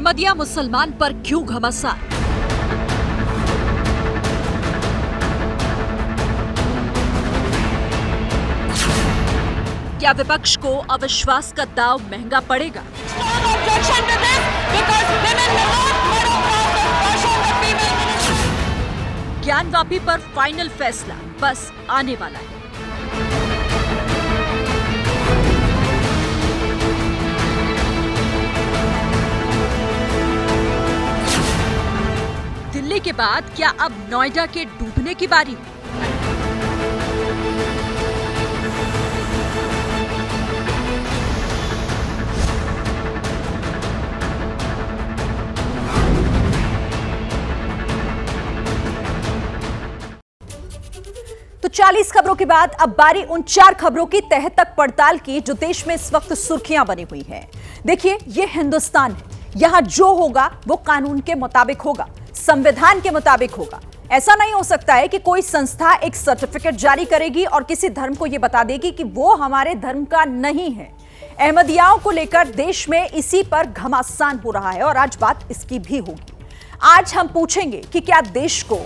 अहमदिया मुसलमान पर क्यों घमासान? क्या विपक्ष को अविश्वास का दांव महंगा पड़ेगा? ज्ञानवापी पर फाइनल फैसला बस आने वाला है। दिल्ली के बाद क्या अब नोएडा के डूबने की बारी? तो 40 खबरों के बाद अब बारी उन 4 खबरों की तह तक पड़ताल की जो देश में इस वक्त सुर्खियां बनी हुई है। देखिए, ये हिंदुस्तान है, यहां जो होगा वो कानून के मुताबिक होगा, संविधान के मुताबिक होगा। ऐसा नहीं हो सकता है कि कोई संस्था एक सर्टिफिकेट जारी करेगी और किसी धर्म को यह बता देगी कि वो हमारे धर्म का नहीं है। अहमदियाओं को लेकर देश में इसी पर घमासान हो रहा है और आज बात इसकी भी होगी। आज हम पूछेंगे कि क्या देश को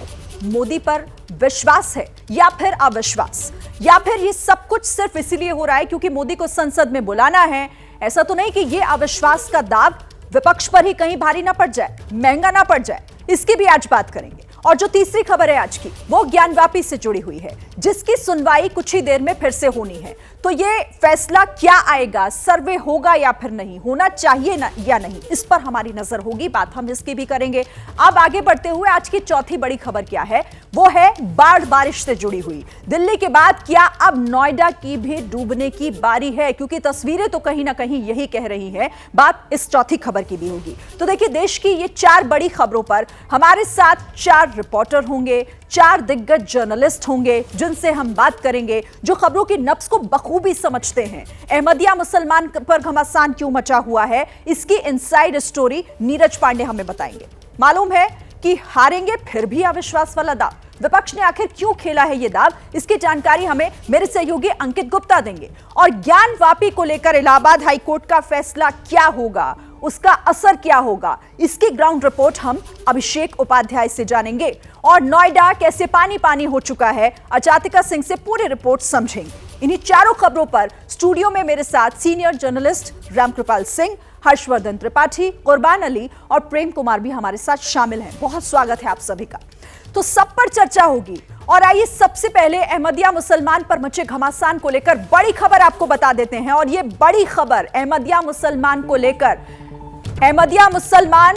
मोदी पर विश्वास है या फिर अविश्वास, या फिर ये सब कुछ सिर्फ इसीलिए हो रहा है क्योंकि मोदी को संसद में बुलाना है। ऐसा तो नहीं कि ये अविश्वास का दाव विपक्ष पर ही कहीं भारी ना पड़ जाए, महंगा ना पड़ जाए। इसकी भी आज बात करेंगे। और जो तीसरी खबर है आज की, वो ज्ञानवापी से जुड़ी हुई है, जिसकी सुनवाई कुछ ही देर में फिर से होनी है। तो ये फैसला क्या आएगा, सर्वे होगा या फिर नहीं, होना चाहिए ना या नहीं, इस पर हमारी नजर होगी। बात हम इसकी भी करेंगे। अब आगे बढ़ते हुए आज की चौथी बड़ी खबर क्या है, वो है बाढ़ बारिश से जुड़ी हुई। दिल्ली के बाद क्या अब नोएडा की भी डूबने की बारी है? क्योंकि तस्वीरें तो कहीं ना कहीं यही कह रही है। बात इस चौथी खबर की भी होगी। तो देखिए, देश की ये 4 बड़ी खबरों पर हमारे साथ 4 रिपोर्टर होंगे, 4 दिग्गज जर्नलिस्ट होंगे, जिनसे हम बात करेंगे जो खबरों की नब्ज को बखूबी समझते हैं। अहमदिया मुसलमान पर घमासान क्यों मचा हुआ है, इसकी इनसाइड स्टोरी नीरज पांडे हमें बताएंगे। मालूम है कि हारेंगे फिर भी अविश्वास वाला दाव, विपक्ष ने आखिर क्यों खेला है ये दाव, इसकी जानकारी हमें मेरे सहयोगी अंकित गुप्ता देंगे। और ज्ञानवापी को लेकर इलाहाबाद हाईकोर्ट का फैसला क्या होगा, उसका असर क्या होगा, इसकी ग्राउंड रिपोर्ट हम अभिषेक उपाध्याय से जानेंगे। और नोएडा कैसे पानी पानी हो चुका है, अजातिका सिंह से पूरी रिपोर्ट समझेंगे। इन्हीं चारों खबरों पर स्टूडियो में मेरे साथ सीनियर जर्नलिस्ट रामकृपाल सिंह, हर्षवर्धन त्रिपाठी, कुर्बान अली और प्रेम कुमार भी हमारे साथ शामिल हैं। बहुत स्वागत है आप सभी का। तो सब पर चर्चा होगी। और आइए सबसे पहले अहमदिया मुसलमान पर मचे घमासान को लेकर बड़ी खबर आपको बता देते हैं। और ये बड़ी खबर अहमदिया मुसलमान को लेकर, अहमदिया मुसलमान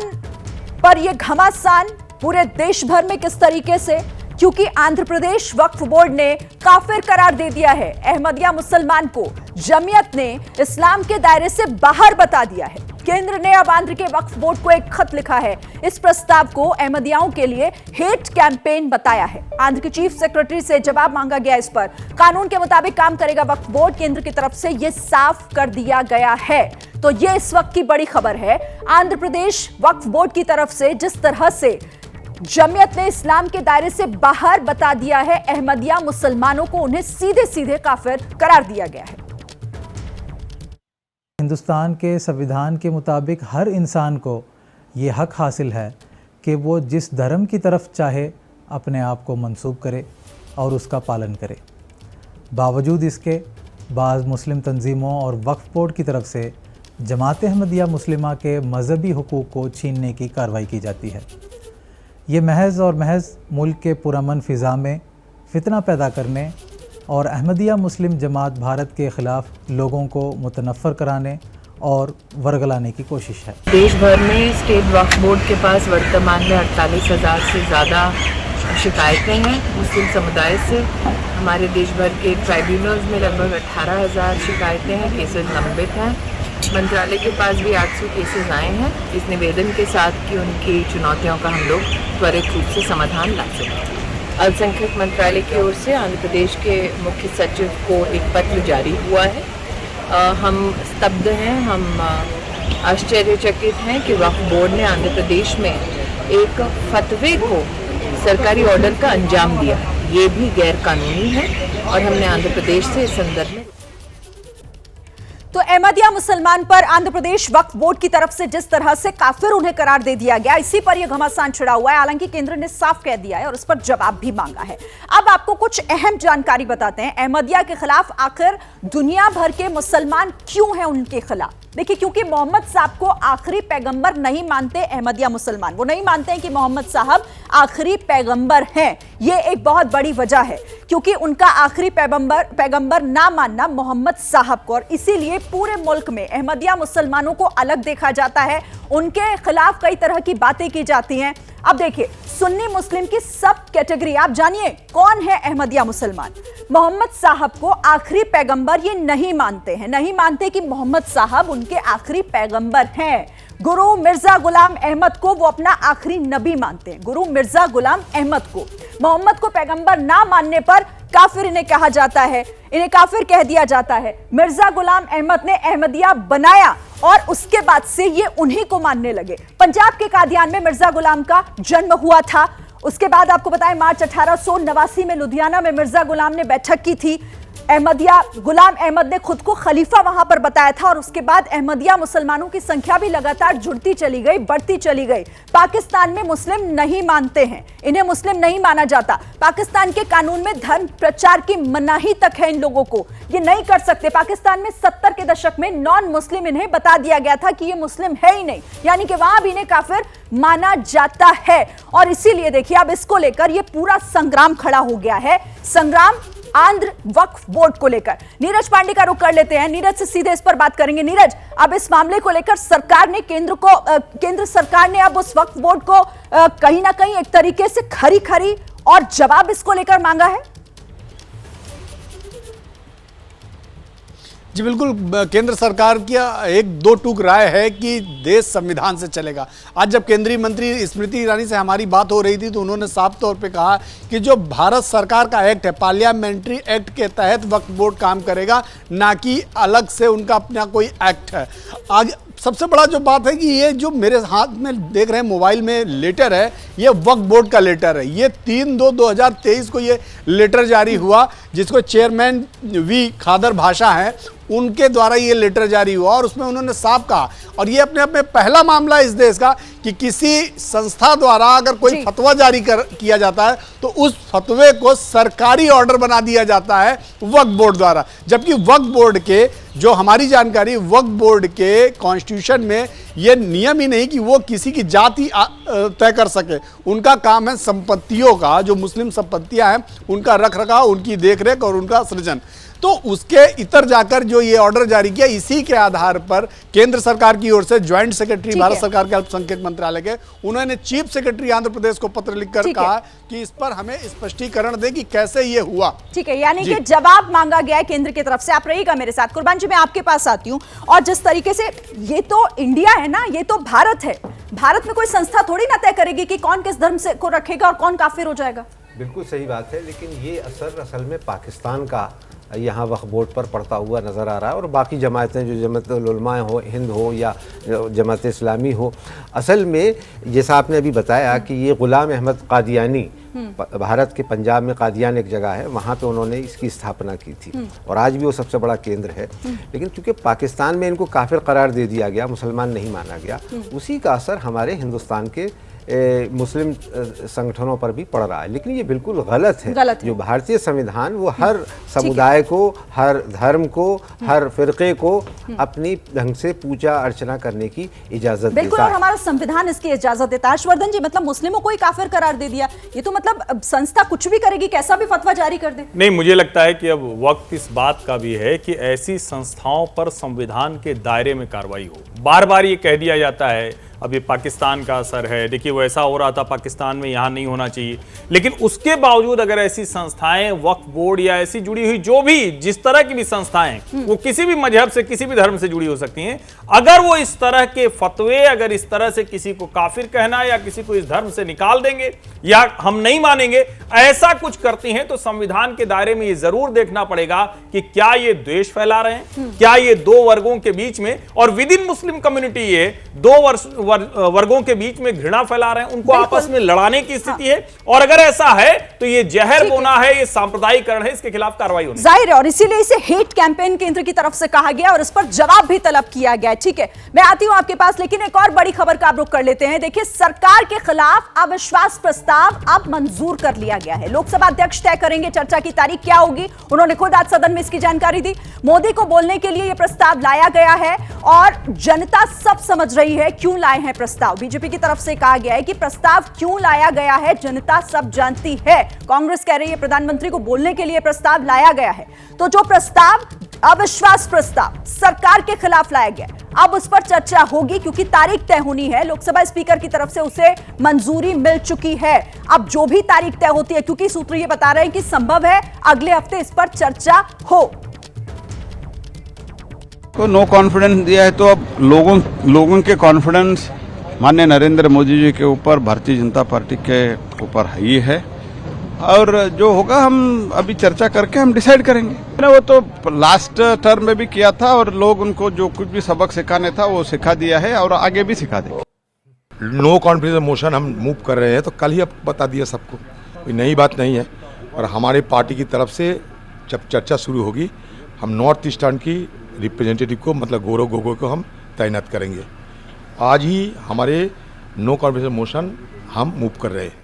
पर यह घमासान पूरे देश भर में किस तरीके से, क्योंकि आंध्र प्रदेश वक्फ बोर्ड ने काफिर करार दे दिया है। अहमदिया मुसलमान को जमीयत ने इस्लाम के दायरे से बाहर बता दिया है। केंद्र ने अब आंध्र के वक्फ बोर्ड को एक खत लिखा है। इस प्रस्ताव को अहमदियाओं के लिए हेट कैंपेन बताया है। आंध्र के चीफ सेक्रेटरी से जवाब मांगा गया इस पर। कानून के मुताबिक काम करेगा वक्फ बोर्ड, केंद्र की तरफ से यह साफ कर दिया गया है। तो यह इस वक्त की बड़ी खबर है। आंध्र प्रदेश वक्फ बोर्ड की तरफ से जिस तरह से जमीयत ने इस्लाम के दायरे से बाहर बता दिया है अहमदिया मुसलमानों को, उन्हें सीधे सीधे काफिर करार दिया गया है। हिंदुस्तान के संविधान के मुताबिक हर इंसान को ये हक हासिल है कि वो जिस धर्म की तरफ चाहे अपने आप को मंसूब करे और उसका पालन करे। बावजूद इसके बाज़ मुस्लिम तंजीमों और वक्फ बोर्ड की तरफ से जमात अहमदिया मुस्लिमा के मजहबी हुकूक को छीनने की कार्रवाई की जाती है। ये महज और महज मुल्क के पुरअमन फ़िज़ा में फितना पैदा करने और अहमदिया मुस्लिम जमात भारत के ख़िलाफ़ लोगों को मुतनफ़्फ़र कराने और वर्गलाने की कोशिश है। देश भर में स्टेट वक्फ बोर्ड के पास वर्तमान में 48,000 से ज़्यादा शिकायतें हैं मुस्लिम समुदाय से। हमारे देश भर के ट्राइब्यूनल्स में लगभग 18,000 शिकायतें हैं, केसेस लंबित हैं। मंत्रालय के पास भी 800 केसेस आए हैं, इस निवेदन के साथ कि उनकी चुनौतियों का हम लोग त्वरित रूप से समाधान ला सकें। अल्पसंख्यक मंत्रालय की ओर से आंध्र प्रदेश के मुख्य सचिव को एक पत्र जारी हुआ है। हम स्तब्ध हैं, हम आश्चर्यचकित हैं कि वक्फ बोर्ड ने आंध्र प्रदेश में एक फतवे को सरकारी ऑर्डर का अंजाम दिया। ये भी गैर कानूनी है और हमने आंध्र प्रदेश से इस संदर्भ में तो अहमदिया मुसलमान पर आंध्र प्रदेश वक्फ बोर्ड की तरफ से जिस तरह से काफिर उन्हें करार दे दिया गया, इसी पर यह घमासान छिड़ा हुआ है। हालांकि केंद्र ने साफ कह दिया है और इस पर जवाब भी मांगा है। अब आपको कुछ अहम जानकारी बताते हैं। अहमदिया के खिलाफ आखिर दुनिया भर के मुसलमान क्यों हैं उनके खिलाफ? देखिए, क्योंकि मोहम्मद साहब को आखिरी पैगंबर नहीं मानते अहमदिया मुसलमान। वो नहीं मानते हैं कि मोहम्मद साहब आखिरी पैगंबर हैं। ये एक बहुत बड़ी वजह है, क्योंकि उनका आखिरी पैगंबर ना मानना मोहम्मद साहब को, और इसीलिए पूरे मुल्क में अहमदिया मुसलमानों को अलग देखा जाता है। उनके खिलाफ कई तरह की बातें की जाती हैं। अब देखिए, सुन्नी मुस्लिम की सब कैटेगरी, आप जानिए कौन है अहमदिया मुसलमान। मोहम्मद साहब को आखिरी पैगंबर ये नहीं मानते हैं, नहीं मानते कि मोहम्मद साहब उनके आखिरी पैगंबर हैं। गुरु मिर्जा गुलाम अहमद को वो अपना आखिरी नबी मानते हैं। गुरु मिर्जा गुलाम अहमद को, मोहम्मद को पैगंबर ना मानने पर काफिर इन्हें कहा जाता है, इन्हें काफिर कह दिया जाता है। मिर्जा गुलाम अहमद ने अहमदिया बनाया और उसके बाद से ये उन्हीं को मानने लगे। पंजाब के कादियान में मिर्जा गुलाम का जन्म हुआ था। उसके बाद आपको बताएं, मार्च 1889 में लुधियाना में मिर्जा गुलाम ने बैठक की थी। अहमदिया गुलाम अहमद ने खुद को खलीफा वहां पर बताया था और उसके बाद अहमदिया मुसलमानों की संख्या भी लगातार जुड़ती चली गई, बढ़ती चली गई। पाकिस्तान में मुस्लिम नहीं मानते हैं, इन्हें मुस्लिम नहीं माना जाता। पाकिस्तान के कानून में धर्म प्रचार की मनाही तक है इन लोगों को, ये नहीं कर सकते। पाकिस्तान में 70 के दशक में नॉन मुस्लिम इन्हें बता दिया गया था कि ये मुस्लिम है ही नहीं, यानी कि वहां भी इन्हें काफिर माना जाता है। और इसीलिए देखिए, अब इसको लेकर ये पूरा संग्राम खड़ा हो गया है, संग्राम आंध्र वक्फ बोर्ड को लेकर। नीरज पांडे का रुख कर लेते हैं, नीरज से सीधे इस पर बात करेंगे। नीरज, अब इस मामले को लेकर सरकार ने केंद्र सरकार ने अब उस वक्फ बोर्ड को कहीं ना कहीं एक तरीके से खरी और जवाब इसको लेकर मांगा है। जी बिल्कुल, केंद्र सरकार की एक दो टूक राय है कि देश संविधान से चलेगा। आज जब केंद्रीय मंत्री स्मृति ईरानी से हमारी बात हो रही थी तो उन्होंने साफ तौर पे कहा कि जो भारत सरकार का एक्ट है, पार्लियामेंट्री एक्ट के तहत वक्फ बोर्ड काम करेगा, ना कि अलग से उनका अपना कोई एक्ट है। आगे सबसे बड़ा जो बात है कि ये जो मेरे हाथ में देख रहे हैं मोबाइल में लेटर है, ये वक्फ बोर्ड का लेटर है। ये 3/2/2023 को ये लेटर जारी हुआ, जिसको चेयरमैन वी खादर भाषा है, उनके द्वारा ये लेटर जारी हुआ और उसमें उन्होंने साफ कहा, और ये अपने आप में पहला मामला है इस देश का कि किसी संस्था द्वारा अगर कोई फतवा जारी किया जाता है तो उस फतवे को सरकारी ऑर्डर बना दिया जाता है वक्फ बोर्ड द्वारा। जबकि वक्फ बोर्ड के, जो हमारी जानकारी, वक्फ बोर्ड के कॉन्स्टिट्यूशन में ये नियम ही नहीं कि वो किसी की जाति तय कर सके। उनका काम है संपत्तियों का, जो मुस्लिम संपत्तियां हैं उनका रखरखाव, उनकी देखरेख और उनका सृजन। तो उसके इतर जाकर जो ये ऑर्डर जारी किया, इसी के आधार पर केंद्र सरकार की ओर से ज्वाइंट सेक्रेटरी भारत सरकार के अल्पसंख्यक मंत्रालय के, उन्होंने चीफ सेक्रेटरी आंध्र प्रदेश को पत्र लिखकर कहा कि इस पर हमें स्पष्टीकरण दे कि कैसे ये हुआ। ठीक है, यानी कि जवाब मांगा गया है केंद्र की तरफ से। आप रहिएगा मेरे साथ। कुर्बान जी, मैं आपके पास आती हूँ। और जिस तरीके से, ये तो इंडिया है ना, ये तो भारत है। भारत में कोई संस्था थोड़ी ना तय करेगी कि कौन किस धर्म से को रखेगा और कौन काफिर हो जाएगा। बिल्कुल सही बात है, लेकिन ये असर असल में पाकिस्तान का यहाँ वक्फ बोर्ड पर पड़ता हुआ नज़र आ रहा है। और बाकी जमातें, जो जमात उलमा हो, हिंद हो या जमात इस्लामी हो, असल में जैसा आपने अभी बताया कि ये गुलाम अहमद कादियानी, भारत के पंजाब में कादियान एक जगह है, वहाँ पे उन्होंने इसकी स्थापना की थी और आज भी वो सबसे बड़ा केंद्र है। लेकिन चूंकि पाकिस्तान में इनको काफिर करार दे दिया गया, मुसलमान नहीं माना गया, उसी का असर हमारे हिंदुस्तान के मुस्लिम संगठनों पर भी पड़ रहा है। लेकिन ये बिल्कुल गलत है। जो भारतीय संविधान वो हर समुदाय को, हर धर्म को, हर फिरके को अपनी ढंग से पूजा अर्चना करने की इजाजत देता है। बिल्कुल, और हमारा संविधान इसकी इजाजत देता है। हर्षवर्धन जी, मतलब मुस्लिमों को ही काफिर करार दे दिया, ये तो मतलब संस्था कुछ भी करेगी, कैसा भी फतवा जारी कर दे। नहीं, मुझे लगता है कि अब वक्त इस बात का भी है कि ऐसी संस्थाओं पर संविधान के दायरे में कार्रवाई हो। बार बार ये कह दिया जाता है अब ये पाकिस्तान का असर है, देखिए वो ऐसा हो रहा था पाकिस्तान में, यहाँ नहीं होना चाहिए। लेकिन उसके बावजूद अगर ऐसी संस्थाएं, वक्फ बोर्ड या ऐसी जुड़ी हुई जो भी जिस तरह की भी संस्थाएं, वो किसी भी मजहब से, किसी भी धर्म से जुड़ी हो सकती हैं, अगर वो इस तरह के फतवे, अगर इस तरह से किसी को काफिर कहना या किसी को इस धर्म से निकाल देंगे या हम नहीं मानेंगे, ऐसा कुछ करती हैं, तो संविधान के दायरे में ये जरूर देखना पड़ेगा कि क्या ये द्वेष फैला रहे हैं, क्या ये दो वर्गों के बीच में और विद इन मुस्लिम कम्युनिटी ये दो वर्गों के बीच में घृणा फैला रहे हैं, उनको आपस में लड़ाने की स्थिति है। और अगर ऐसा है तो ये जहर बोना है, ये सांप्रदायिकरण है, इसके खिलाफ कार्रवाई होनी जाहिर है। और इसीलिए इसे हेट कैंपेन केंद्र की तरफ से कहा गया और इस पर जवाब भी तलब किया गया। ठीक है, मैं आती हूं आपके पास, लेकिन एक और बड़ी खबर का आप रुख कर लेते हैं। देखिए, सरकार के खिलाफ अविश्वास प्रस्ताव अब मंजूर कर लिया गया है। लोकसभा अध्यक्ष तय करेंगे चर्चा की तारीख क्या होगी। उन्होंने खुद आज सदन में इसकी जानकारी दी। मोदी को बोलने के लिए यह प्रस्ताव लाया गया है और जनता सब समझ रही है क्यों लाए हैं प्रस्ताव। बीजेपी की तरफ से कहा गया है कि प्रस्ताव क्यों लाया गया है जनता सब जानती है। कांग्रेस कह रही है प्रधानमंत्री को बोलने के लिए प्रस्ताव लाया गया है। तो जो प्रस्ताव अविश्वास प्रस्ताव सरकार के खिलाफ लाया गया, अब उस पर चर्चा होगी क्योंकि तारीख तय होनी है। लोकसभा स्पीकर की तरफ से उसे मंजूरी मिल चुकी है। अब जो भी तारीख तय होती है, क्योंकि सूत्र ये बता रहे हैं कि संभव है अगले हफ्ते इस पर चर्चा हो। को नो कॉन्फिडेंस दिया है तो अब लोगों के कॉन्फिडेंस माननीय नरेंद्र मोदी जी के ऊपर, भारतीय जनता पार्टी के ऊपर ही है। और जो होगा हम अभी चर्चा करके हम डिसाइड करेंगे। वो तो लास्ट टर्म में भी किया था और लोग उनको जो कुछ भी सबक सिखाने था वो सिखा दिया है और आगे भी सिखा देंगे। नो कॉन्फिडेंस मोशन हम मूव कर रहे हैं तो कल ही अब बता दिया सबको, कोई नई बात नहीं है। और हमारी पार्टी की तरफ से जब चर्चा शुरू होगी हम नॉर्थ ईस्टर्न की रिप्रेजेंटेटिव को, मतलब गौरव गोगोई को हम तैनात करेंगे। आज ही हमारे नो कॉन्फिडेंस मोशन हम मूव कर रहे हैं।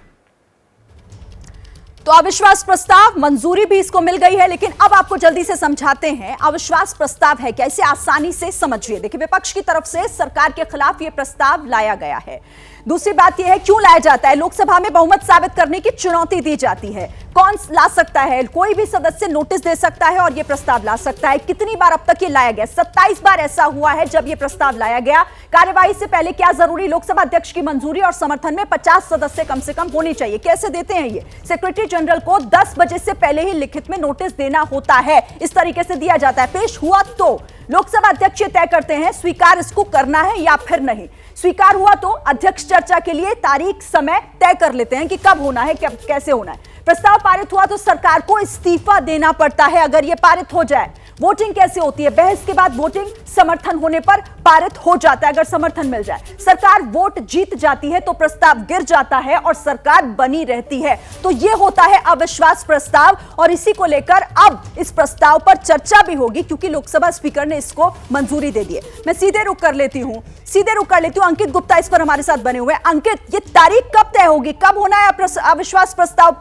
तो अविश्वास प्रस्ताव मंजूरी भी इसको मिल गई है, लेकिन अब आपको जल्दी से समझाते हैं अविश्वास प्रस्ताव है क्या, इसे आसानी से समझिए। देखिए, विपक्ष की तरफ से सरकार के खिलाफ यह प्रस्ताव लाया गया है। दूसरी बात यह है क्यों लाया जाता है। लोकसभा में बहुमत साबित करने की चुनौती दी जाती है। कौन ला सकता है, कोई भी सदस्य नोटिस दे सकता है और यह प्रस्ताव ला सकता है। कितनी बार अब तक ये लाया गया? 27 बार ऐसा हुआ है जब यह प्रस्ताव लाया गया। कार्यवाही से पहले क्या जरूरी, लोकसभा अध्यक्ष की मंजूरी और समर्थन में 50 सदस्य कम से कम होने चाहिए। कैसे देते हैं ये? सेक्रेटरी जनरल को 10 बजे से पहले ही लिखित में नोटिस देना होता है। इस तरीके से दिया जाता है। पेश हुआ तो लोकसभा अध्यक्ष तय करते हैं स्वीकार इसको करना है या फिर नहीं। स्वीकार हुआ तो अध्यक्ष चर्चा के लिए तारीख समय तय कर लेते हैं कि कब होना है, कब कैसे होना है। प्रस्ताव पारित हुआ तो सरकार को इस्तीफा देना पड़ता है अगर यह पारित हो जाए। वोटिंग कैसे होती है? बहस के बाद वोटिंग समर्थन होने पर पारित हो जाता है। अगर समर्थन मिल जाए, सरकार वोट जीत जाती है तो प्रस्ताव गिर जाता है और सरकार बनी रहती है। तो यह होता है अविश्वास प्रस्ताव और इसी को लेकर अब इस प्रस्ताव पर चर्चा भी होगी क्योंकि लोकसभा स्पीकर ने इसको मंजूरी दे दी है। मैं सीधे रुक कर लेती हूं अंकित गुप्ता इस पर हमारे साथ बने हुए हैं। अंकित, ये तारीख कब तय होगी, कब होना है अविश्वास प्रस्ताव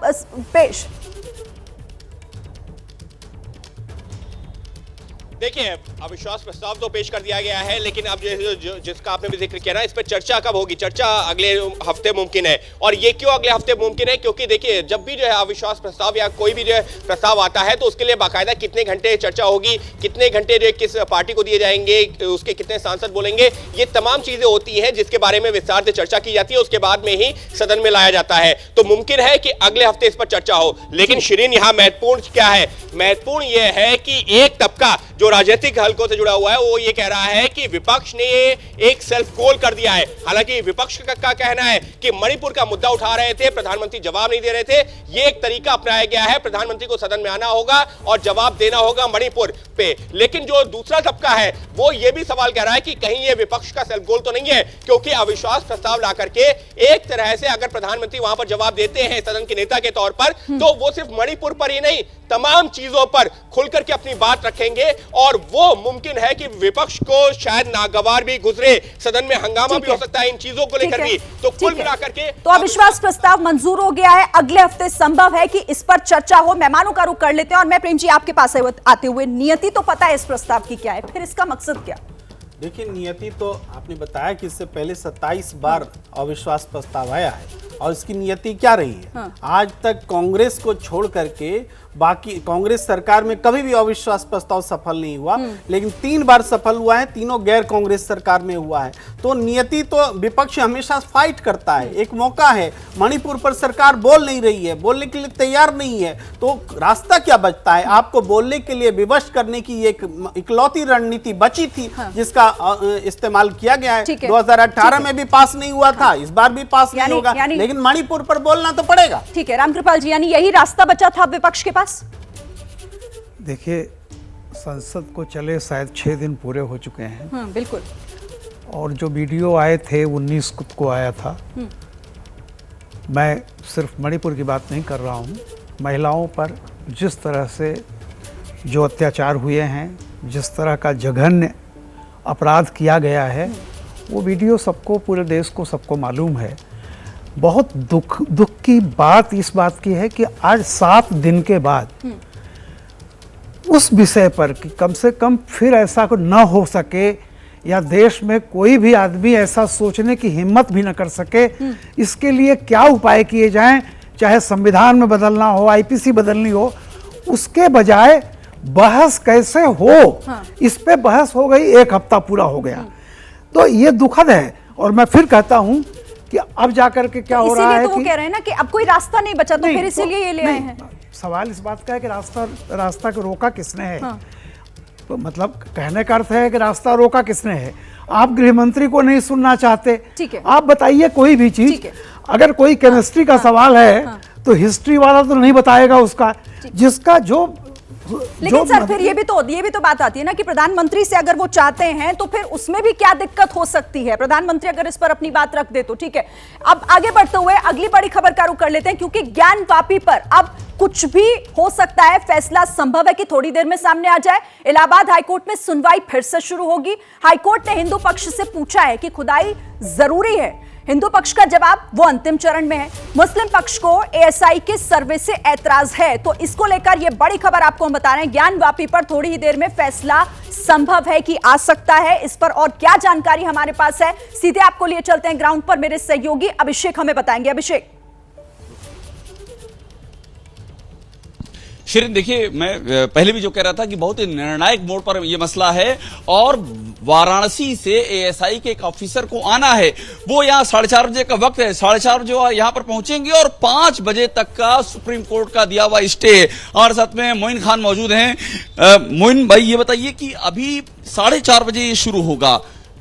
पेश? देखिए, अविश्वास प्रस्ताव तो पेश कर दिया गया है, लेकिन अब जिसका आपने भी जिक्र किया ना, इस पर चर्चा कब होगी? चर्चा अगले हफ्ते मुमकिन है। और ये क्यों अगले हफ्ते मुमकिन है? क्योंकि देखिए, जब भी जो है अविश्वास प्रस्ताव या कोई भी जो है प्रस्ताव आता है तो उसके लिए बाकायदा कितने घंटे चर्चा होगी, कितने घंटे जो किस पार्टी को दिए जाएंगे, उसके कितने सांसद बोलेंगे, ये तमाम चीजें होती हैं जिसके बारे में विस्तार से चर्चा की जाती है। उसके बाद में ही सदन में लाया जाता है। तो मुमकिन है कि अगले हफ्ते इस पर चर्चा हो। लेकिन शिरीन, यहाँ महत्वपूर्ण क्या है? महत्वपूर्ण यह है कि एक तबका जो राजनीतिक हलकों से जुड़ा हुआ है वो ये कह रहा है कि विपक्ष ने एक सेल्फ गोल कर दिया है। हालांकि विपक्ष का कहना है कि मणिपुर का मुद्दा उठा रहे थे, प्रधानमंत्री जवाब नहीं दे रहे थे। ये एक तरीका अपनाया गया है, प्रधानमंत्री को सदन में आना होगा और जवाब देना होगा मणिपुर पे। लेकिन जो दूसरा तबका है वो ये भी सवाल कह रहा है कि कहीं ये विपक्ष का सेल्फ गोल तो नहीं है, क्योंकि अविश्वास प्रस्ताव ला करके एक तरह से अगर प्रधानमंत्री वहां पर जवाब देते हैं सदन के नेता के तौर पर, तो वो सिर्फ मणिपुर पर ही नहीं, तमाम चीजों पर खुलकर के अपनी बात रखेंगे और वो मुमकिन है कि विपक्ष को शायद नागवार भी गुजरे, सदन में हंगामा भी हो सकता है इन चीजों को लेकर भी। तो कुल मिलाकर के तो अविश्वास प्रस्ताव मंजूर हो गया है। अगले हफ्ते संभव है कि इस पर चर्चा हो। मेहमानों का रुख कर लेते हैं और मैं प्रेम जी आपके पास आते हुए, नियति तो पता है इस प्रस्ताव की क्या है, फिर इसका मकसद क्या? देखिए, नियति तो आपने बताया कि इससे पहले 27 बार अविश्वास प्रस्ताव आया है और इसकी नियति क्या रही है। आज तक कांग्रेस को छोड़ करके बाकी कांग्रेस सरकार में कभी भी अविश्वास प्रस्ताव सफल नहीं हुआ, लेकिन 3 बार सफल हुआ है, तीनों गैर कांग्रेस सरकार में हुआ है। तो नियति तो विपक्ष हमेशा फाइट करता है। एक मौका है, मणिपुर पर सरकार बोल नहीं रही है, बोलने के लिए तैयार नहीं है, तो रास्ता क्या बचता है? आपको बोलने के लिए विवश करने की एक इकलौती रणनीति बची थी जिसका इस्तेमाल किया गया है। 2018 में भी पास नहीं हुआ था, इस बार भी पास नहीं होगा, लेकिन मणिपुर पर बोलना तो पड़ेगा। ठीक है रामकृपाल जी, यानी यही रास्ता बचा था विपक्ष के पास? देखिए, संसद को चले शायद 6 दिन पूरे हो चुके हैं। बिल्कुल। और जो वीडियो आए थे 19 को आया था। मैं सिर्फ मणिपुर की बात नहीं कर रहा हूँ, महिलाओं पर जिस तरह से जो अत्याचार हुए हैं, जिस तरह का जघन्य अपराध किया गया है, वो वीडियो सबको, पूरे देश को सबको मालूम है। बहुत दुख की बात इस बात की है कि आज 7 दिन के बाद उस विषय पर कि कम से कम फिर ऐसा न हो सके, या देश में कोई भी आदमी ऐसा सोचने की हिम्मत भी न कर सके, इसके लिए क्या उपाय किए जाएं, चाहे संविधान में बदलना हो, आईपीसी बदलनी हो, उसके बजाय बहस कैसे हो, इस पे बहस हो गई, 1 हफ्ता पूरा हो गया। तो ये दुखद है। और मैं फिर कहता हूं कि अब जाकर के क्या हो रहा है, तो वो कह रहे हैं ना कि अब कोई रास्ता नहीं बचा, तो फिर इसीलिए ये ले आए हैं। सवाल इस बात का है कि रास्ता को रोका किसने है। तो मतलब कहने का अर्थ है कि रास्ता रोका किसने है। आप गृह मंत्री को नहीं सुनना चाहते, ठीक है, आप बताइए कोई भी चीज। अगर कोई केमिस्ट्री का सवाल है तो हिस्ट्री वाला तो नहीं बताएगा उसका, जिसका जो लेकिन सर फिर ये भी तो बात आती है ना कि प्रधानमंत्री से अगर वो चाहते हैं तो फिर उसमें भी क्या दिक्कत हो सकती है। प्रधानमंत्री अगर इस पर अपनी बात रख दे तो ठीक है। अब आगे बढ़ते हुए अगली बड़ी खबर का रुख कर लेते हैं, क्योंकि ज्ञानवापी पर अब कुछ भी हो सकता है। फैसला संभव है कि थोड़ी देर में सामने आ जाए। इलाहाबाद हाईकोर्ट में सुनवाई फिर से शुरू होगी। हाईकोर्ट ने हिंदू पक्ष से पूछा है कि खुदाई जरूरी है। हिंदू पक्ष का जवाब वो अंतिम चरण में है। मुस्लिम पक्ष को एएसआई के सर्वे से ऐतराज है। तो इसको लेकर ये बड़ी खबर आपको हम बता रहे हैं। ज्ञानवापी पर थोड़ी ही देर में फैसला संभव है कि आ सकता है। इस पर और क्या जानकारी हमारे पास है, सीधे आपको लिए चलते हैं ग्राउंड पर। मेरे सहयोगी अभिषेक हमें बताएंगे। अभिषेक। शिरीन, देखिए, मैं पहले भी जो कह रहा था कि बहुत ही निर्णायक मोड़ पर यह मसला है और वाराणसी से एएसआई के एक ऑफिसर को आना है। वो यहाँ 4:30 बजे का वक्त है, 4:30 बजे यहाँ पर पहुंचेंगे और 5 बजे तक का सुप्रीम कोर्ट का दिया हुआ स्टे। हमारे साथ में मोइन खान मौजूद हैं। मोइन भाई, ये बताइए कि अभी 4:30 बजे ये शुरू होगा,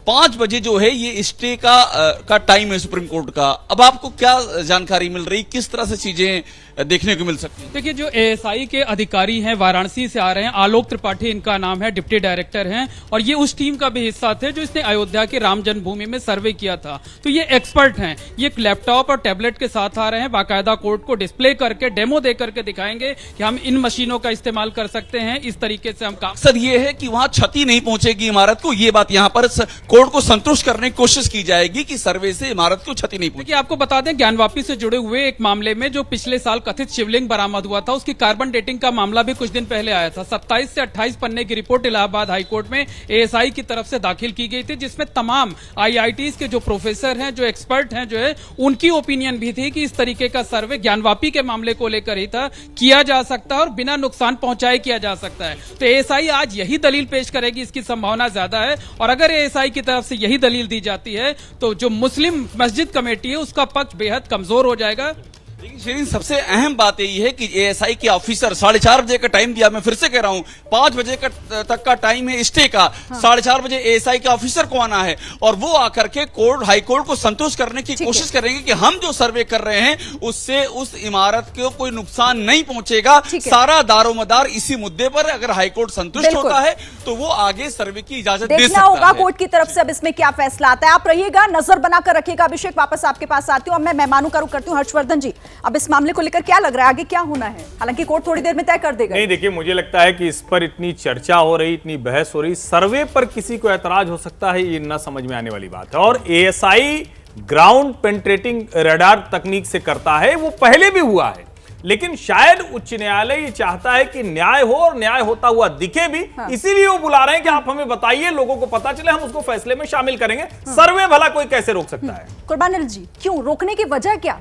5 बजे जो है ये स्टे का टाइम है सुप्रीम कोर्ट का। अब आपको क्या जानकारी मिल रही, किस तरह से चीजें देखने को मिल सकती है? देखिए, जो एएसआई के अधिकारी हैं वाराणसी से आ रहे हैं, आलोक त्रिपाठी इनका नाम है, डिप्टी डायरेक्टर हैं, और ये उस टीम का भी हिस्सा थे जो इसने अयोध्या के राम जन्मभूमि में सर्वे किया था। तो ये एक्सपर्ट हैं। ये एक लैपटॉप और टैबलेट के साथ आ रहे हैं, बाकायदा कोर्ट को डिस्प्ले करके, डेमो दे करके दिखाएंगे कि हम इन मशीनों का इस्तेमाल कर सकते हैं, इस तरीके से हम काम। सर, ये है कि वहां क्षति नहीं पहुंचेगी इमारत को, ये बात यहाँ पर कोर्ट को संतुष्ट करने की कोशिश की जाएगी कि सर्वे से इमारत को क्षति नहीं पहुंचेगी। आपको बता दें, ज्ञानवापी से जुड़े हुए एक मामले में जो पिछले साल कथित शिवलिंग बरामद हुआ था, उसकी कार्बन डेटिंग का मामला भी कुछ दिन पहले आया था। 27 से 28 पन्ने की रिपोर्ट इलाहाबाद हाईकोर्ट में एएसआई की तरफ से दाखिल की गई थी, जिसमें तमाम आईआईटीज के जो प्रोफेसर हैं, जो एक्सपर्ट हैं, जो है उनकी ओपिनियन भी थी कि इस तरीके का सर्वे ज्ञानवापी के मामले को लेकर ही था, किया जा सकता है और बिना नुकसान पहुंचाए किया जा सकता है। तो एएसआई आज यही दलील पेश करेगी, इसकी संभावना ज्यादा है। और अगर एएसआई की तरफ से यही दलील दी जाती है तो जो मुस्लिम मस्जिद कमेटी है उसका पक्ष बेहद कमजोर हो जाएगा। लेकिन शिरीन, सबसे अहम बात यही है कि एएसआई के ऑफिसर 4:30 बजे का टाइम दिया। मैं फिर से कह रहा हूं, 5 बजे तक का टाइम है स्टे का। 4:30 बजे एएसआई के ऑफिसर को आना है और वो आकर के हाई कोर्ट को संतुष्ट करने की कोशिश करेंगे कि हम जो सर्वे कर रहे हैं उससे उस इमारत को कोई नुकसान नहीं पहुंचेगा। सारा दारोमदार इसी मुद्दे पर अगर हाईकोर्ट संतुष्ट होता है तो वो आगे सर्वे की इजाजत दे सकता है। होगा कोर्ट की तरफ से अब इसमें क्या फैसला आता है। आप रहिएगा, नजर बनाकर रखिएगा। अभिषेक, वापस आपके पास आती हूं। अब मैं मेहमानों का रुख करती हूं। हर्षवर्धन जी, अब इस मामले को लेकर क्या लग रहा है, आगे क्या होना है? हालांकि कोर्ट थोड़ी देर में तय कर देगा। नहीं, देखिए, मुझे लगता है कि इस पर इतनी चर्चा हो रही, इतनी बहस हो रही, सर्वे पर किसी को ऐतराज हो सकता है, ये ना समझ में आने वाली बात है। और एएसआई ग्राउंड पेनिट्रेटिंग रडार तकनीक से करता है, वो पहले भी हुआ है, लेकिन शायद उच्च न्यायालय ये चाहता है कि न्याय हो और न्याय होता हुआ दिखे भी। इसीलिए वो बुला रहे हैं कि आप हमें बताइए, लोगों को पता चले, हम उसको फैसले में शामिल करेंगे। सर्वे भला कोई कैसे रोक सकता है? कुर्बान जी, क्यों रोकने की वजह क्या?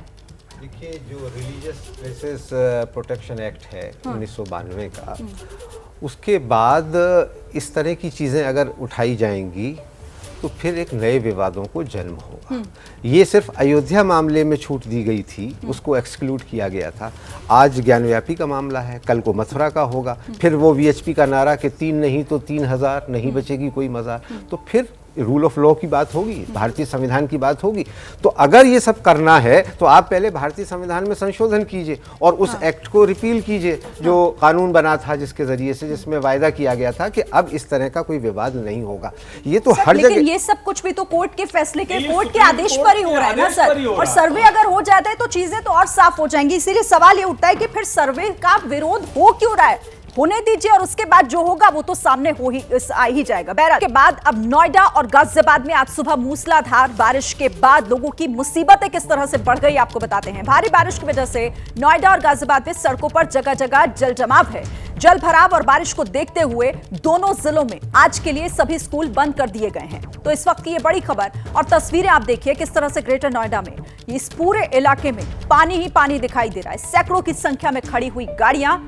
देखिए, जो रिलीजियस प्लेसेस प्रोटेक्शन एक्ट है 1992 का, उसके बाद इस तरह की चीज़ें अगर उठाई जाएंगी तो फिर एक नए विवादों को जन्म होगा। ये सिर्फ अयोध्या मामले में छूट दी गई थी, उसको एक्सक्लूड किया गया था। आज ज्ञानव्यापी का मामला है, कल को मथुरा का होगा। फिर वो वीएचपी का नारा कि 3 नहीं तो 3000, नहीं बचेगी कोई मज़ार। तो फिर रूल ऑफ लॉ की बात होगी, भारतीय संविधान की बात होगी। तो अगर ये सब करना है तो आप पहले भारतीय संविधान में संशोधन कीजिए और उस एक्ट को रिपील कीजिए जो कानून बना था, जिसके जरिए से, जिसमें वायदा किया गया था कि अब इस तरह का कोई विवाद नहीं होगा। ये तो हर जगह, लेकिन ये सब कुछ भी तो कोर्ट के फैसले के, कोर्ट के आदेश पर ही हो रहा है ना सर, और सर्वे अगर हो जाता है तो चीजें तो और साफ हो जाएंगी। इसीलिए सवाल ये उठता है कि फिर सर्वे का विरोध हो क्यों रहा है? होने दीजिए और उसके बाद जो होगा वो तो सामने आ ही जाएगा। बहरहाल के बाद अब नोएडा और गाजियाबाद में आज सुबह मूसलाधार बारिश के बाद लोगों की मुसीबतें किस तरह से बढ़ गई आपको बताते हैं। भारी बारिश की वजह से नोएडा और गाजियाबाद में सड़कों पर जगह जगह जल जमाव है। जल भराव और बारिश को देखते हुए दोनों जिलों में आज के लिए सभी स्कूल बंद कर दिए गए हैं। तो इस वक्त की ये बड़ी खबर और तस्वीरें आप देखिए किस तरह से ग्रेटर नोएडा में इस पूरे इलाके में पानी ही पानी दिखाई दे रहा है। सैकड़ों की संख्या में खड़ी हुई गाड़ियां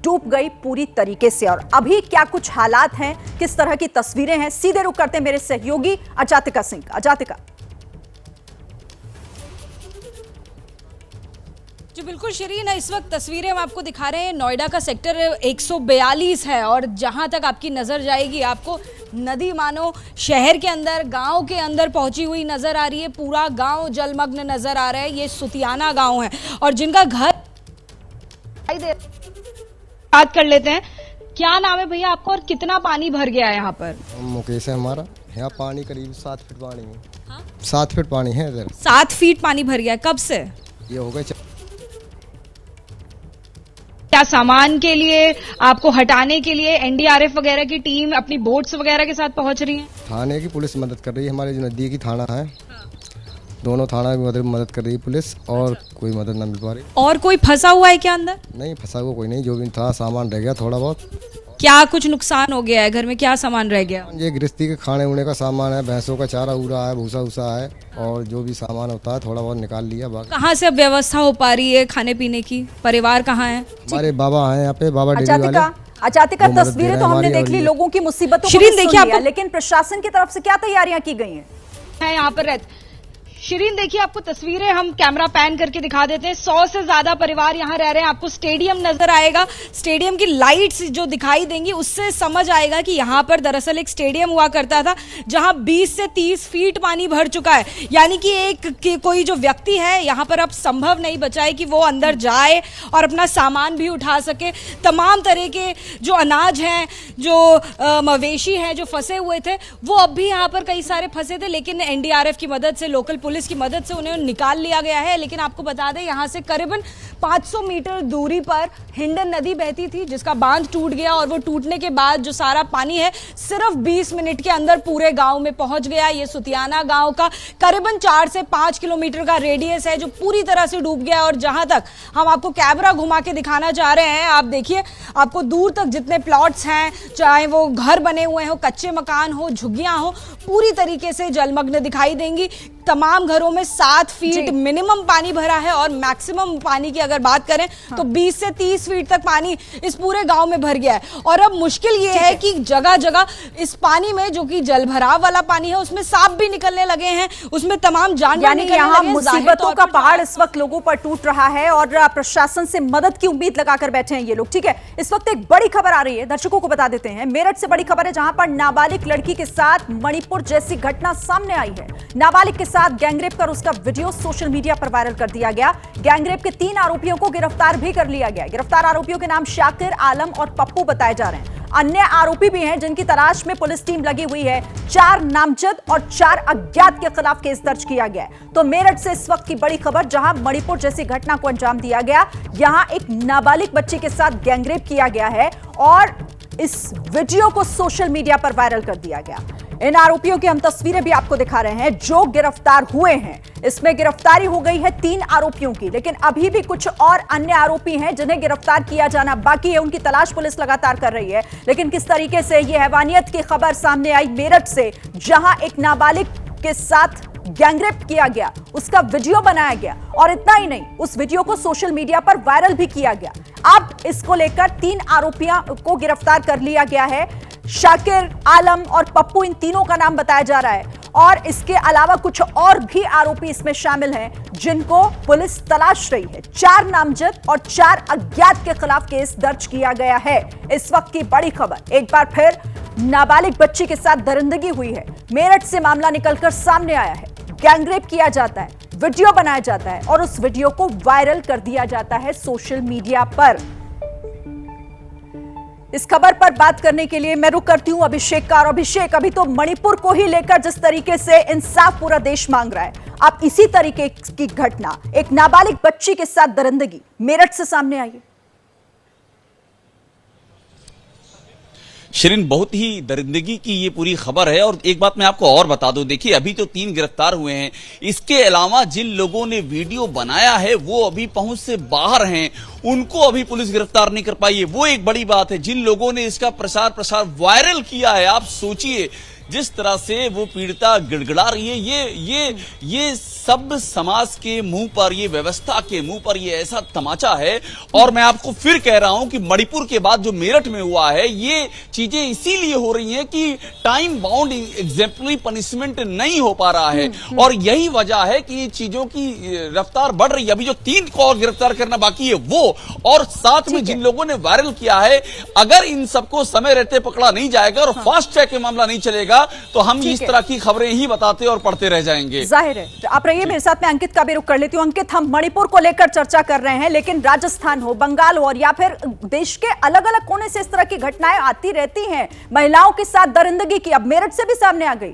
डूब गई पूरी तरीके से। और अभी क्या कुछ हालात हैं, किस तरह की तस्वीरें हैं, सीधे रुख करते हैं मेरे सहयोगी अजातिका सिंह। अजातिका जी बिल्कुल शरीन, इस वक्त तस्वीरें हम आपको दिखा रहे हैं। नोएडा का सेक्टर 142 है और जहां तक आपकी नज़र जाएगी आपको नदी मानो शहर के अंदर, गांव के अंदर पहुंची हुई नज़र आ रही है। पूरा गांव जलमग्न नज़र आ रहा है। ये सुतियाना गांव है और जिनका घर बात कर लेते हैं। क्या नाम है भैया आपको और कितना पानी भर गया है यहाँ पर? मुकेश है हमारा। यहाँ पानी करीब 7 फीट पानी है। हाँ? 7 फीट पानी है इधर। 7 फीट पानी भर गया है। कब से ये हो गए? क्या सामान के लिए, आपको हटाने के लिए एनडीआरएफ वगैरह की टीम अपनी बोट्स वगैरह के साथ पहुंच रही है? थाने की पुलिस मदद कर रही है। हमारे जो नजदीकी थाना है, दोनों थाना की मदद कर रही है पुलिस, और कोई मदद ना मिल पा रही। और कोई फंसा हुआ है क्या अंदर? नहीं, फंसा हुआ कोई नहीं। जो भी था सामान रह गया थोड़ा बहुत। क्या कुछ नुकसान हो गया है? घर में क्या सामान रह गया? ये गृहस्थी के खाने उने का सामान है, भैंसों का चारा उरा है, भूसा उसा है, और जो भी सामान होता है थोड़ा बहुत निकाल लिया। कहाँ से अब व्यवस्था हो पा रही है खाने पीने की? परिवार कहाँ है? हमारे बाबा है यहाँ पे, बाबा डेरी वाले। अजातिका तस्वीरें तो हमने देख ली, लोगों की मुसीबतों को देखिए आपको, लेकिन प्रशासन की तरफ से क्या तैयारियां की गई हैं? यहाँ पर रहते शिरीन, देखिए आपको तस्वीरें हम कैमरा पैन करके दिखा देते हैं। 100 से ज्यादा परिवार यहाँ रह रहे हैं। आपको स्टेडियम नजर आएगा, स्टेडियम की लाइट्स जो दिखाई देंगी उससे समझ आएगा कि यहाँ पर दरअसल एक स्टेडियम हुआ करता था जहाँ 20 से 30 फीट पानी भर चुका है। यानी कि कोई जो व्यक्ति है यहाँ पर अब संभव नहीं बचा है कि वो अंदर जाए और अपना सामान भी उठा सके। तमाम तरह के जो अनाज हैं, जो मवेशी हैं जो फंसे हुए थे, वो अब भी यहाँ पर कई सारे फंसे थे, लेकिन एनडीआरएफ की मदद से, लोकल पुलिस की मदद से उन्हें निकाल लिया गया है। लेकिन आपको बता दें यहाँ से करीबन 500 मीटर दूरी पर हिंडन नदी बहती थी, जिसका बांध टूट गया और वो टूटने के बाद जो सारा पानी है सिर्फ 20 मिनट के अंदर पूरे गांव में पहुंच गया। ये सुतियाना गांव का करीबन 4 से 5 किलोमीटर का रेडियस है जो पूरी तरह से डूब गया। और जहां तक हम आपको कैमरा घुमा के दिखाना चाह रहे हैं, आप देखिए, आपको दूर तक जितने प्लॉट्स हैं, चाहे वो घर बने हुए हो, कच्चे मकान हो, झुग्गियां हो, पूरी तरीके से जलमग्न दिखाई देंगी। तमाम घरों में 7 फीट मिनिमम पानी भरा है और मैक्सिमम पानी की अगर बात करें तो 20 से 30 फीट तक पानी इस पूरे गांव में भर गया है। और अब मुश्किल ये है कि जगह जगह इस पानी में, जो कि जल भराव वाला पानी है, उसमें सांप भी निकलने लगे हैं, उसमें तमाम जानवर निकलने लगे हैं। यहाँ मुसीबतों का पहाड़ इस वक्त लोगों पर टूट रहा है और प्रशासन से मदद की उम्मीद लगाकर बैठे हैं ये लोग। ठीक है, इस वक्त एक बड़ी खबर आ रही है, दर्शकों को बता देते हैं। मेरठ से बड़ी खबर है जहां पर नाबालिग लड़की के साथ मणिपुर जैसी घटना सामने आई है। नाबालिग के साथ गैंगरेप कर उसका वीडियो सोशल मीडिया पर वायरल कर दिया गया। गैंगरेप के 3 आरोपियों को गिरफ्तार भी कर लिया गया। गिरफ्तार आरोपियों के नाम शाकिर, आलम और पप्पू बताए जा रहे हैं। अन्य आरोपी भी हैं जिनकी तलाश में पुलिस टीम लगी हुई है। 4 नामजद और 4 अज्ञात के खिलाफ केस दर्ज किया गया है। तो मेरठ से इस वक्त की बड़ी खबर, जहां मणिपुर जैसी घटना को अंजाम दिया गया, यहां एक नाबालिग बच्ची के साथ गैंगरेप किया गया है और इस वीडियो को सोशल मीडिया पर वायरल कर दिया गया। इन आरोपियों की हम तस्वीरें भी आपको दिखा रहे हैं जो गिरफ्तार हुए हैं। इसमें गिरफ्तारी हो गई है 3 आरोपियों की, लेकिन अभी भी कुछ और अन्य आरोपी हैं जिन्हें गिरफ्तार किया जाना बाकी है। उनकी तलाश पुलिस लगातार कर रही है। लेकिन किस तरीके से यह हैवानियत की खबर सामने आई मेरठ से, जहां एक नाबालिग के साथ गैंगरेप किया गया, उसका वीडियो बनाया गया और इतना ही नहीं, उस वीडियो को सोशल मीडिया पर वायरल भी किया गया। अब इसको लेकर 3 आरोपियों को गिरफ्तार कर लिया गया है। शाकिर, आलम और पप्पू, इन तीनों का नाम बताया जा रहा है और इसके अलावा कुछ और भी आरोपी इसमें शामिल हैं जिनको पुलिस तलाश रही है। 4 नामजद और 4 अज्ञात के खिलाफ केस दर्ज किया गया है। इस वक्त की बड़ी खबर, एक बार फिर नाबालिग बच्ची के साथ दरिंदगी हुई है। मेरठ से मामला निकलकर सामने आया है। गैंगरेप किया जाता है, वीडियो बनाया जाता है और उस वीडियो को वायरल कर दिया जाता है सोशल मीडिया पर। इस खबर पर बात करने के लिए मैं रुक करती हूं अभिषेक का। और अभिषेक, अभी तो मणिपुर को ही लेकर जिस तरीके से इंसाफ पूरा देश मांग रहा है, अब इसी तरीके की घटना एक नाबालिग बच्ची के साथ दरिंदगी मेरठ से सामने आई है। शिरीन, बहुत ही दरिंदगी की ये पूरी खबर है। और एक बात मैं आपको और बता दूं, देखिए अभी तो 3 गिरफ्तार हुए हैं। इसके अलावा जिन लोगों ने वीडियो बनाया है वो अभी पहुंच से बाहर हैं, उनको अभी पुलिस गिरफ्तार नहीं कर पाई है। वो एक बड़ी बात है। जिन लोगों ने इसका प्रसार वायरल किया है, आप सोचिए जिस तरह से वो पीड़िता गिड़गिड़ा रही है, ये सब समाज के मुंह पर, ये व्यवस्था के मुंह पर ये ऐसा तमाचा है। और मैं आपको फिर कह रहा हूं कि मणिपुर के बाद जो मेरठ में हुआ है, ये चीजें इसीलिए हो रही हैं कि टाइम बाउंड एग्जाम्पलरी पनिशमेंट नहीं हो पा रहा है। और यही वजह है कि ये चीजों की रफ्तार बढ़ रही है। अभी जो 3 को और गिरफ्तार करना बाकी है वो, और साथ में जिन लोगों ने वायरल किया है, अगर इन सबको समय रहते पकड़ा नहीं जाएगा और फास्ट ट्रैक के मामला नहीं चलेगा तो हम इस तरह की खबरें ही बताते और पढ़ते रह जाएंगे। जाहिर है। आप रहिए मेरे साथ, में अंकित का भी रुख कर लेती हूं। अंकित, हम मणिपुर को लेकर चर्चा कर रहे हैं, लेकिन राजस्थान हो, बंगाल हो और या फिर देश के अलग अलग कोने से इस तरह की घटनाएं आती रहती हैं। महिलाओं के साथ दरिंदगी की अब मेरठ से भी सामने आ गई।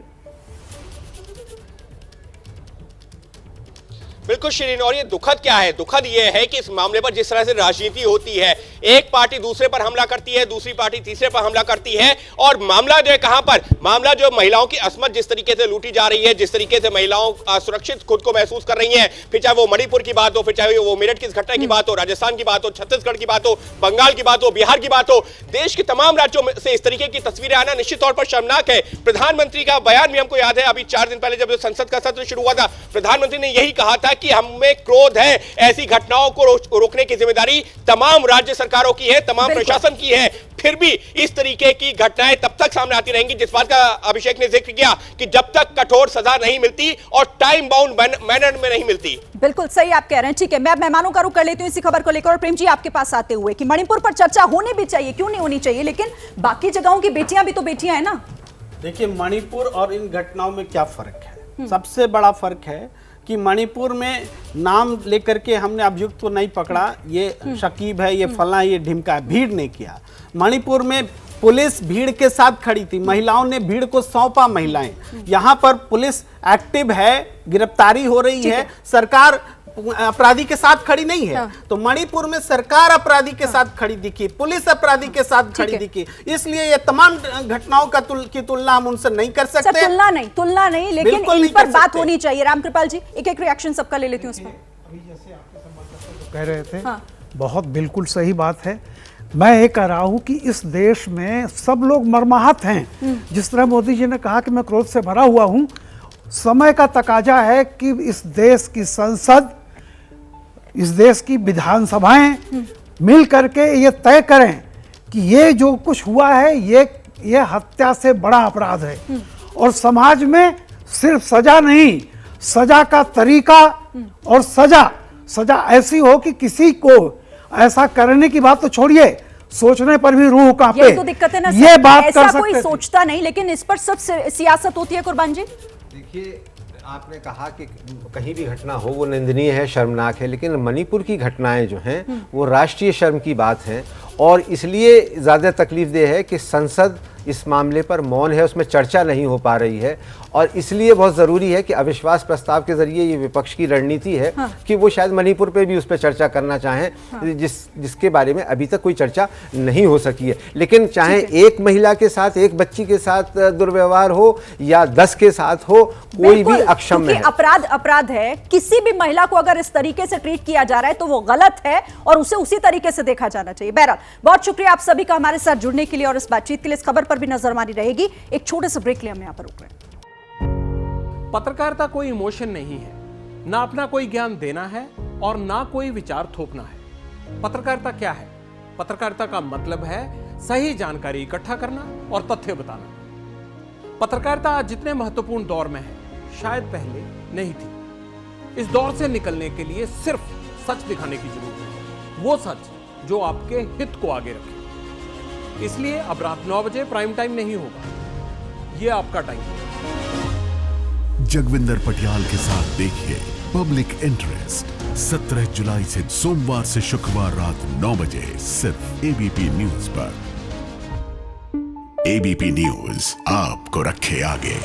बिल्कुल शिरीन, और ये दुखद क्या है? दुखद ये है कि इस मामले पर जिस तरह से राजनीति होती है, एक पार्टी दूसरे पर हमला करती है, दूसरी पार्टी तीसरे पर हमला करती है, और मामला जो है कहां पर, मामला जो महिलाओं की असमत जिस तरीके से लूटी जा रही है, जिस तरीके से महिलाओं सुरक्षित खुद को महसूस कर रही हैं, फिर चाहे वो मणिपुर की बात हो, फिर चाहे वो मेरठ की घटना की बात हो, राजस्थान की बात हो, छत्तीसगढ़ की बात हो, बंगाल की बात हो, बिहार की बात हो, देश के तमाम राज्यों से इस तरीके की तस्वीरें आना निश्चित तौर पर शर्मनाक है। प्रधानमंत्री का बयान भी हमको याद है, अभी 4 दिन पहले जब संसद का सत्र शुरू हुआ था, प्रधानमंत्री ने यही कहा था कि हमें क्रोध है, ऐसी घटनाओं को रोकने की जिम्मेदारी तमाम राज्य सरकारों की है, तमाम प्रशासन की है। फिर भी इस तरीके की घटनाएं तब तक सामने आती रहेंगी, जिस बात का अभिषेक ने जिक्र किया कि जब तक कठोर सजा नहीं मिलती और टाइम बाउंड मैनर में नहीं मिलती। बिल्कुल सही आप कह रहे हैं। ठीक है, मैं मेहमानों का रुख कर लेती हूं इसी खबर को लेकर। और प्रेम जी, आपके पास आते हुए कि मणिपुर पर चर्चा होनी भी चाहिए, क्यों नहीं होनी चाहिए, लेकिन बाकी जगहों की बेटियां भी तो बेटियां हैं ना। देखिए, मणिपुर और इन घटनाओं में क्या फर्क है? सबसे बड़ा फर्क है कि मणिपुर में नाम लेकर के हमने अभियुक्त को नहीं पकड़ा, ये शकीब है, ये फला, ये ढिमका है, भीड़ ने किया। मणिपुर में पुलिस भीड़ के साथ खड़ी थी, महिलाओं ने भीड़ को सौंपा। महिलाएं, यहाँ पर पुलिस एक्टिव है, गिरफ्तारी हो रही है, सरकार अपराधी के साथ खड़ी नहीं है। तो मणिपुर में सरकार अपराधी के साथ खड़ी दिखी, पुलिस अपराधी के साथ खड़ी दिखी, इसलिए ये तमाम घटनाओं की तुलना हम उनसे नहीं कर सकते। तुलना नहीं, लेकिन इन पर बात होनी चाहिए। रामकृपाल जी, एक रिएक्शन सबका ले लेती हूँ उसमें। अभी जैसे आपके संवाददाता कह रहे थे, बहुत बिल्कुल सही बात है। मैं ये कह रहा हूँ कि इस देश में सब लोग मर्माहत हैं। जिस तरह मोदी जी ने कहा कि मैं क्रोध से भरा हुआ हूँ, समय का तकाजा है कि इस देश की संसद, इस देश की विधानसभाएं मिल करके ये तय करें कि ये जो कुछ हुआ है ये हत्या से बड़ा अपराध है। और समाज में सिर्फ सजा नहीं, सजा का तरीका और सजा ऐसी हो कि किसी को ऐसा करने की बात तो छोड़िए, सोचने पर भी रूह कांपे। ये तो दिक्कत है ना, ये बात ऐसा कर सकते कोई सोचता नहीं, लेकिन इस पर सब सियासत होती है। कुर्बान जी, देखिए, आपने कहा कि कहीं भी घटना हो वो निंदनीय है, शर्मनाक है, लेकिन मणिपुर की घटनाएं जो हैं वो राष्ट्रीय शर्म की बात है। और इसलिए ज़्यादा तकलीफदेह है कि संसद इस मामले पर मौन है, उसमें चर्चा नहीं हो पा रही है। और इसलिए बहुत ज़रूरी है कि अविश्वास प्रस्ताव के ज़रिए ये विपक्ष की रणनीति है कि वो शायद मणिपुर पे भी उस पर चर्चा करना चाहें, जिसके बारे में अभी तक कोई चर्चा नहीं हो सकी है। लेकिन चाहे एक महिला के साथ, एक बच्ची के साथ दुर्व्यवहार हो या 10 के साथ हो, कोई भी अक्षम है। अपराध है। किसी भी महिला को अगर इस तरीके से ट्रीट किया जा रहा है तो वो गलत है और उसे उसी तरीके से देखा जाना चाहिए। बहरहाल, बहुत शुक्रिया आप सभी का हमारे साथ जुड़ने के लिए और इस बातचीत के लिए। इस खबर पर भी नजर हमारी रहेगी। एक छोटे से ब्रेक लिए हम यहाँ पर रुक रहे हैं। पत्रकारिता कोई इमोशन नहीं है, ना अपना कोई ज्ञान देना है और ना कोई विचार थोपना है। पत्रकारिता क्या है? पत्रकारिता का मतलब है सही जानकारी इकट्ठा करना और तथ्य बताना। पत्रकारिता आज जितने महत्वपूर्ण दौर में है, शायद पहले नहीं थी। इस दौर से निकलने के लिए सिर्फ सच दिखाने की जरूरत है, वो सच जो आपके हित को आगे रखे। इसलिए अब रात 9 बजे प्राइम टाइम नहीं होगा, ये आपका टाइम है। जगविंदर पटियाल के साथ देखिए पब्लिक इंटरेस्ट 17 जुलाई से सोमवार से शुक्रवार रात 9 बजे सिर्फ एबीपी न्यूज पर। एबीपी न्यूज आपको रखे आगे।